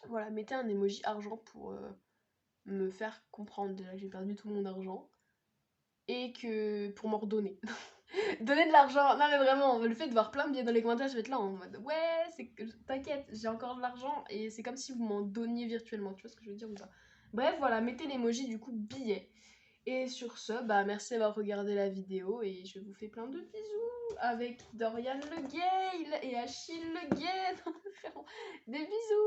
Voilà, mettez un emoji argent pour me faire comprendre déjà que j'ai perdu tout mon argent et que pour m'en redonner. Donner de l'argent, non mais vraiment, le fait de voir plein de billets dans les commentaires, je vais être là en mode ouais, t'inquiète, j'ai encore de l'argent et c'est comme si vous m'en donniez virtuellement, tu vois ce que je veux dire ou pas. Bref, voilà, mettez l'emoji du coup billet. Et sur ce, bah merci d'avoir regardé la vidéo et je vous fais plein de bisous avec Dorian Le Gay et Achille Le Gay. Des bisous.